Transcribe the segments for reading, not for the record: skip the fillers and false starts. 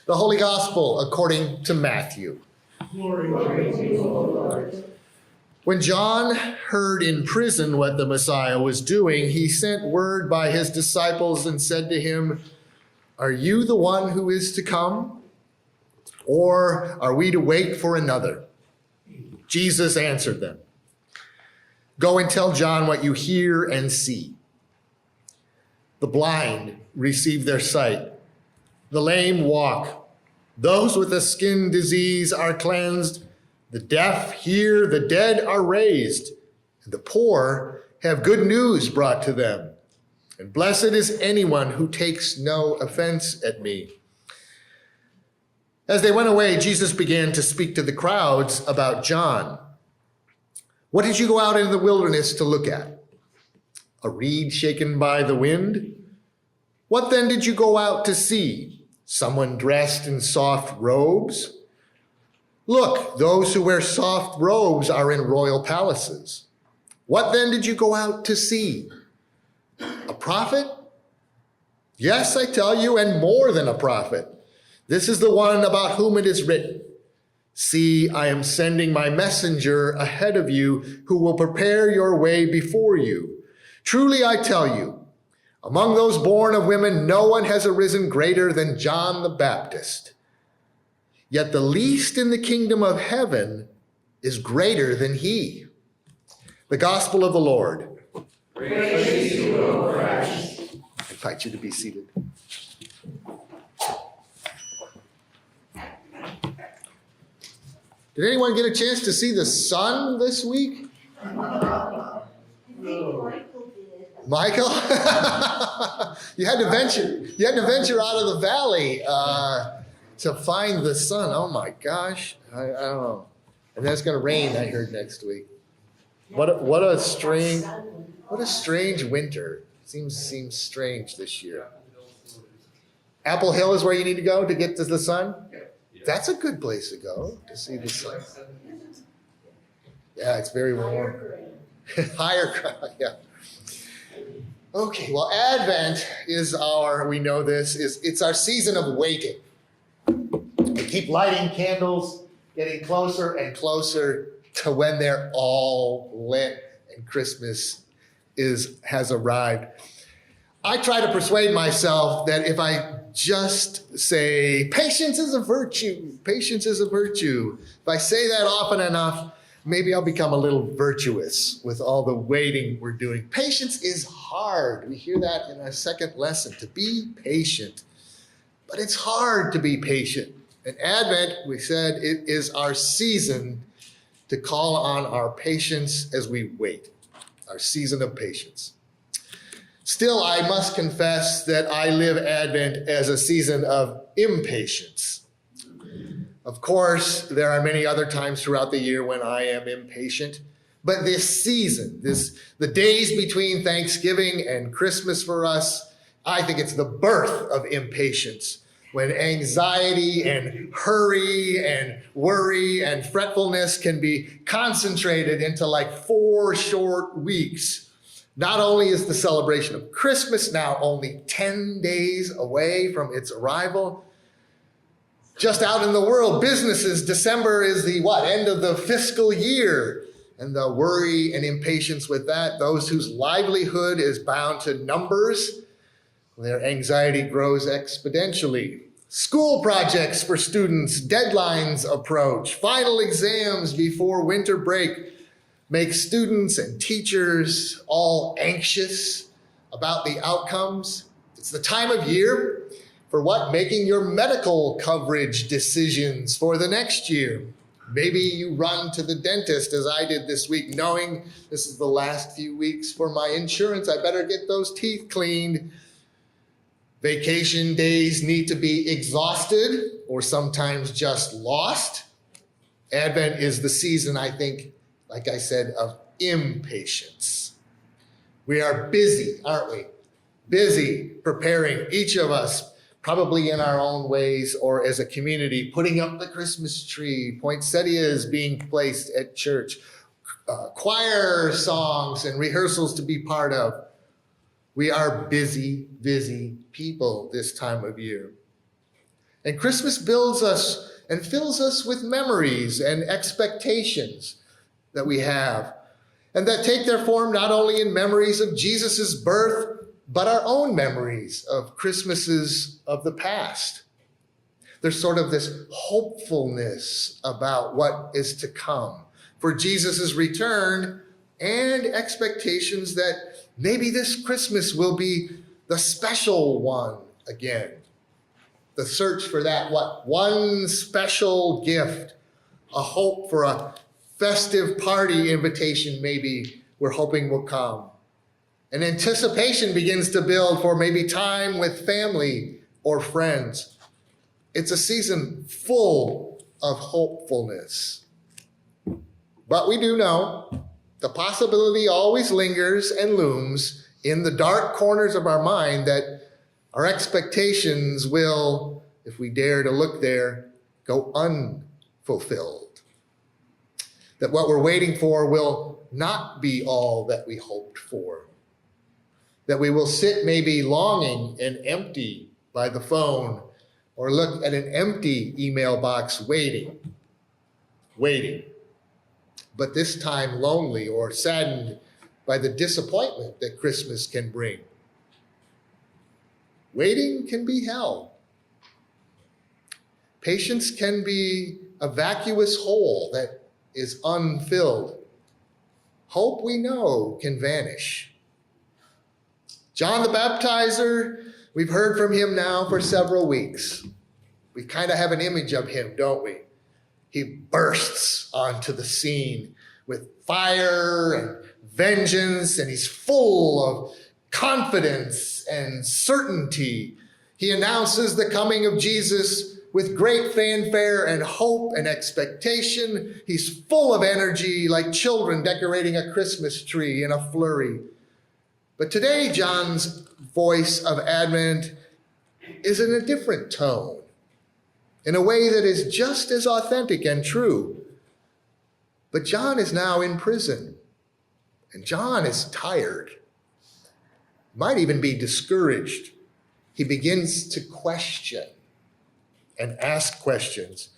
The Holy Gospel according to Matthew. Glory to you, O Lord. When John heard in prison what the Messiah was doing, he sent word by his disciples and said to him, "Are you the one who is to come? Or are we to wait for another?" Jesus answered them, "Go and tell John what you hear and see. The blind receive their sight. The lame walk. Those with a skin disease are cleansed. The deaf hear. The dead are raised. And the poor have good news brought to them. And blessed is anyone who takes no offense at me." As they went away, Jesus began to speak to the crowds about John. "What did you go out into the wilderness to look at? A reed shaken by the wind? What then did you go out to see? Someone dressed in soft robes? Look, those who wear soft robes are in royal palaces. What then did you go out to see? A prophet? Yes, I tell you, and more than a prophet. This is the one about whom it is written, 'See, I am sending my messenger ahead of you who will prepare your way before you.' Truly I tell you, among those born of women, no one has arisen greater than John the Baptist. Yet the least in the kingdom of heaven is greater than he." The gospel of the Lord. Praise to you, O Christ. I invite you to be seated. Did anyone get a chance to see the sun this week? Michael? You had to venture out of the valley to find the sun. Oh my gosh. I don't know. And that's going to rain, I heard, next week. What a strange winter. Seems strange this year. Apple Hill is where you need to go to get to the sun? That's a good place to go to see the sun. Yeah, it's very warm. Higher ground, yeah. Okay, well, Advent is it's our season of waiting. We keep lighting candles, getting closer and closer to when they're all lit and Christmas has arrived. I try to persuade myself that if I just say, patience is a virtue, if I say that often enough, maybe I'll become a little virtuous with all the waiting we're doing. Patience is hard. We hear that in our second lesson, to be patient. But it's hard to be patient. And Advent, we said, it is our season to call on our patience as we wait, our season of patience. Still, I must confess that I live Advent as a season of impatience. Of course, there are many other times throughout the year when I am impatient, but this season, the days between Thanksgiving and Christmas for us, I think it's the birth of impatience, when anxiety and hurry and worry and fretfulness can be concentrated into like 4 short weeks. Not only is the celebration of Christmas now only 10 days away from its arrival, just out in the world, businesses, December is the end of the fiscal year. And the worry and impatience with that, those whose livelihood is bound to numbers, their anxiety grows exponentially. School projects for students, deadlines approach, final exams before winter break make students and teachers all anxious about the outcomes. It's the time of year for making your medical coverage decisions for the next year. Maybe you run to the dentist, as I did this week, knowing this is the last few weeks for my insurance. I better get those teeth cleaned. Vacation days need to be exhausted or sometimes just lost. Advent is the season, I think, like I said, of impatience. We are busy, aren't we? Busy preparing, each of us, probably in our own ways or as a community, putting up the Christmas tree, poinsettias being placed at church, choir songs and rehearsals to be part of. We are busy, busy people this time of year. And Christmas builds us and fills us with memories and expectations that we have, and that take their form not only in memories of Jesus' birth, but our own memories of Christmases of the past. There's sort of this hopefulness about what is to come for Jesus' return, and expectations that maybe this Christmas will be the special one again. The search for that, one special gift, a hope for a festive party invitation maybe we're hoping will come. And anticipation begins to build for maybe time with family or friends. It's a season full of hopefulness. But we do know the possibility always lingers and looms in the dark corners of our mind that our expectations will, if we dare to look there, go unfulfilled. That what we're waiting for will not be all that we hoped for. That we will sit maybe longing and empty by the phone, or look at an empty email box waiting. But this time lonely or saddened by the disappointment that Christmas can bring. Waiting can be hell. Patience can be a vacuous hole that is unfilled. Hope, we know, can vanish. John the Baptizer, we've heard from him now for several weeks. We kind of have an image of him, don't we? He bursts onto the scene with fire and vengeance, and he's full of confidence and certainty. He announces the coming of Jesus with great fanfare and hope and expectation. He's full of energy, like children decorating a Christmas tree in a flurry. But today, John's voice of Advent is in a different tone, in a way that is just as authentic and true. But John is now in prison, and John is tired, might even be discouraged. He begins to question and ask questions.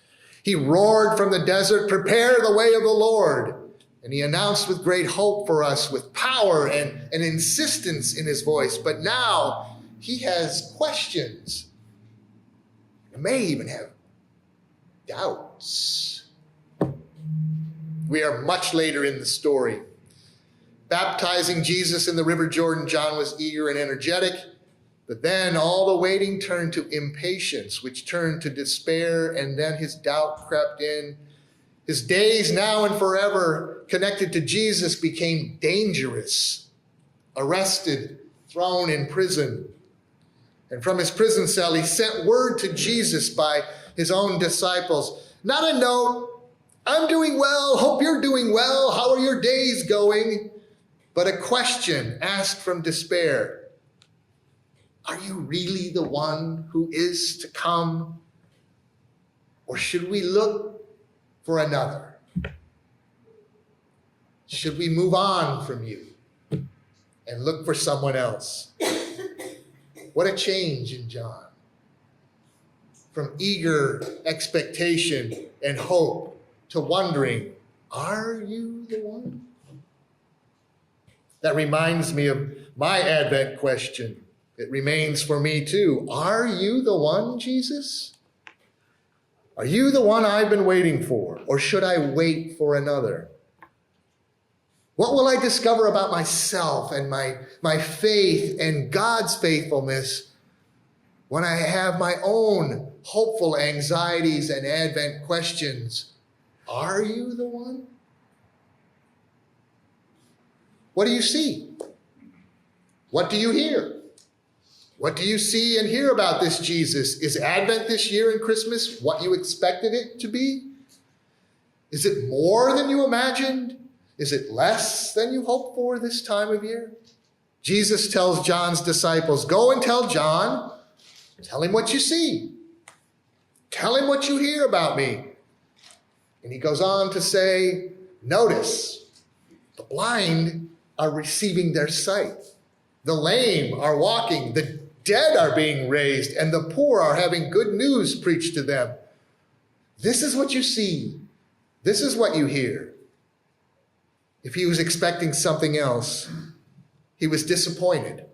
He roared from the desert, "Prepare the way of the Lord." And he announced with great hope for us, with power and an insistence in his voice. But now he has questions. He may even have doubts. We are much later in the story. Baptizing Jesus in the River Jordan, John was eager and energetic. But then all the waiting turned to impatience, which turned to despair, and then his doubt crept in. His days now and forever connected to Jesus became dangerous. Arrested, thrown in prison. And from his prison cell, he sent word to Jesus by his own disciples. Not a note, "I'm doing well, hope you're doing well, how are your days going?" But a question asked from despair. Are you really the one who is to come? Or should we look for another? Should we move on from you and look for someone else? What a change in John. From eager expectation and hope to wondering, are you the one? That reminds me of my Advent question. It remains for me too. Are you the one, Jesus? Are you the one I've been waiting for? Or should I wait for another? What will I discover about myself and my faith and God's faithfulness when I have my own hopeful anxieties and Advent questions? Are you the one? What do you see? What do you hear? What do you see and hear about this Jesus? Is Advent this year and Christmas what you expected it to be? Is it more than you imagined? Is it less than you hoped for this time of year? Jesus tells John's disciples, "Go and tell John, tell him what you see. Tell him what you hear about me." And he goes on to say, notice, the blind are receiving their sight. The lame are walking. The Dead are being raised, and the poor are having good news preached to them. This is what you see. This is what you hear. If he was expecting something else, he was disappointed.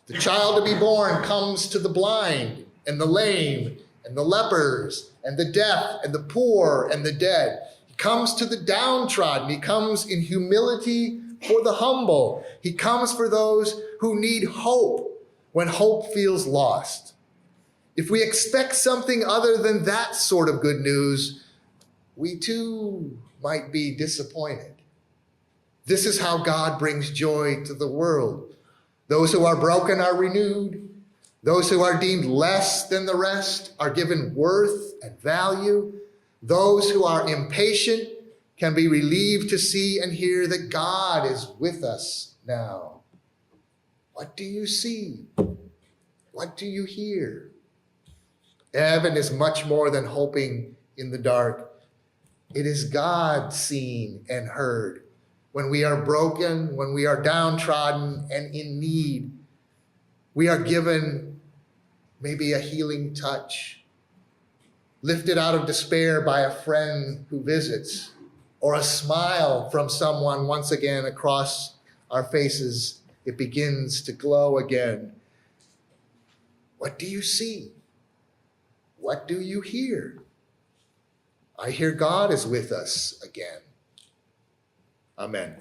The child to be born comes to the blind and the lame and the lepers and the deaf and the poor and the dead. He comes to the downtrodden. He comes in humility for the humble. He comes for those who need hope when hope feels lost. If we expect something other than that sort of good news, we too might be disappointed. This is how God brings joy to the world. Those who are broken are renewed. Those who are deemed less than the rest are given worth and value. Those who are impatient can be relieved to see and hear that God is with us now. What do you see? What do you hear? Heaven is much more than hoping in the dark. It is God seen and heard. When we are broken, when we are downtrodden and in need, we are given maybe a healing touch, lifted out of despair by a friend who visits, or a smile from someone once again across our faces. It begins to glow again. What do you see? What do you hear? I hear God is with us again. Amen.